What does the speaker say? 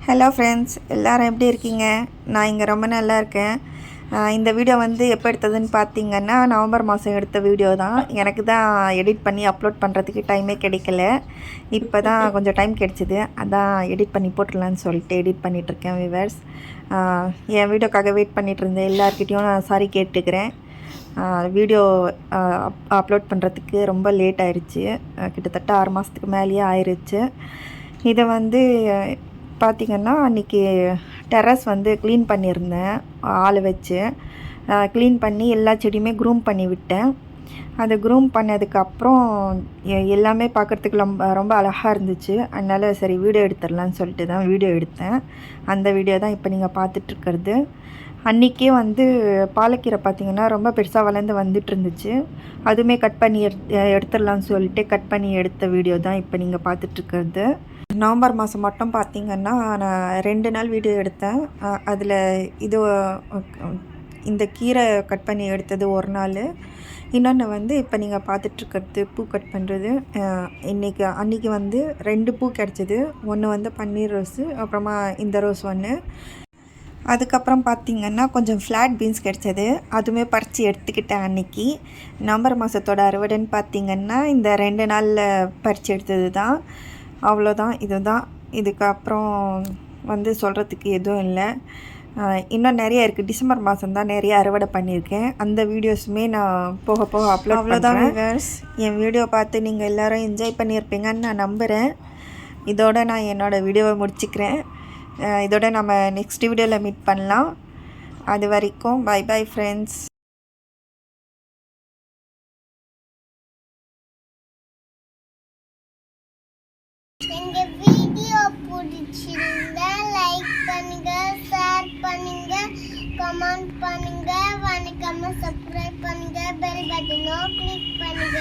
Hello friends, எல்லோரும் எப்படி இருக்கீங்க? நான் இங்கே ரொம்ப நல்லா இருக்கேன். இந்த வீடியோ வந்து எப்போ எடுத்ததுன்னு பார்த்தீங்கன்னா, நவம்பர் மாதம் எடுத்த வீடியோ தான். எனக்கு தான் எடிட் பண்ணி அப்லோட் பண்ணுறதுக்கு டைமே கிடைக்கல. இப்போ தான் கொஞ்சம் டைம் கிடச்சிது. அதான் எடிட் பண்ணி போட்டுடலான்னு சொல்லிட்டு எடிட் பண்ணிகிட்ருக்கேன். வியூவர்ஸ், என் வீடியோக்காக வெயிட் பண்ணிகிட்டு இருந்தேன் எல்லாருக்கிட்டையும் நான் சாரி கேட்டுக்கிறேன். வீடியோ அப்லோட் பண்ணுறதுக்கு ரொம்ப லேட் ஆயிடுச்சு. கிட்டத்தட்ட 6 மாதத்துக்கு மேலேயே ஆயிடுச்சு. இதை வந்து பார்த்திங்கன்னா, அன்றைக்கி டெரஸ் வந்து க்ளீன் பண்ணியிருந்தேன். ஆள் வச்சு க்ளீன் பண்ணி எல்லா செடியுமே க்ரூம் பண்ணி விட்டேன். அது க்ரூம் பண்ணதுக்கப்புறம் எல்லாமே பார்க்குறதுக்கு ரொம்ப அழகாக இருந்துச்சு. அதனால் சரி வீடியோ எடுத்துடலான்னு சொல்லிட்டு தான் வீடியோ எடுத்தேன். அந்த வீடியோ தான் இப்போ நீங்கள் பார்த்துட்ருக்கிறது. அன்றைக்கே வந்து பாலக்கீரை பார்த்திங்கன்னா ரொம்ப பெருசாக வளர்ந்து வந்துட்டு இருந்துச்சு. அதுவுமே கட் பண்ணி எடுத்துடலான்னு சொல்லிட்டு கட் பண்ணி எடுத்த வீடியோ தான் இப்போ நீங்கள் பார்த்துட்ருக்கிறது. நவம்பர் மாதம் மட்டும் பார்த்திங்கன்னா நான் 2 நாள் வீடியோ எடுத்தேன். அதில் இது இந்த கீரை கட் பண்ணி எடுத்தது ஒரு நாள். இன்னொன்று வந்து இப்போ நீங்கள் பார்த்துட்ருக்கிறது பூ கட் பண்ணுறது. அன்றைக்கி வந்து 2 பூ கிடச்சிது. ஒன்று வந்து பன்னீர் ரோஸு, அப்புறமா இந்த ரோஸ் ஒன்று. அதுக்கப்புறம் பார்த்திங்கன்னா கொஞ்சம் ஃப்ளாட் பீன்ஸ் கிடச்சது. அதுவுமே பறித்து எடுத்துக்கிட்டேன். அன்றைக்கி நவம்பர் மாதத்தோட அறுவடைன்னு பார்த்திங்கன்னா இந்த 2 நாளில் பறித்து எடுத்தது தான். அவ்வளோதான். இதுதான். இதுக்கப்புறம் வந்து சொல்கிறதுக்கு எதுவும் இல்லை. இன்னும் நிறைய இருக்குது. டிசம்பர் மாதம் தான் நிறைய அறுவடை பண்ணியிருக்கேன். அந்த வீடியோஸுமே நான் போக போக அப்லோட் அவ்வளோதான். வியூவர்ஸ், என் வீடியோ பார்த்து நீங்கள் எல்லோரும் என்ஜாய் பண்ணியிருப்பீங்கன்னு நான் நம்புகிறேன். இதோட நான் என்னோடய வீடியோவை முடிச்சுக்கிறேன். இதோட நம்ம நெக்ஸ்ட் வீடியோவில் மீட் பண்ணலாம். அது வரைக்கும் பை பை ஃப்ரெண்ட்ஸ். எங்க வீடியோ பிடிச்சிருந்தா லைக் பண்ணுங்க, ஷேர் பண்ணுங்க, கமெண்ட் பண்ணுங்க, மறக்காம சப்ஸ்கிரைப் பண்ணுங்க, பெல் பட்டனை கிளிக் பண்ணுங்க.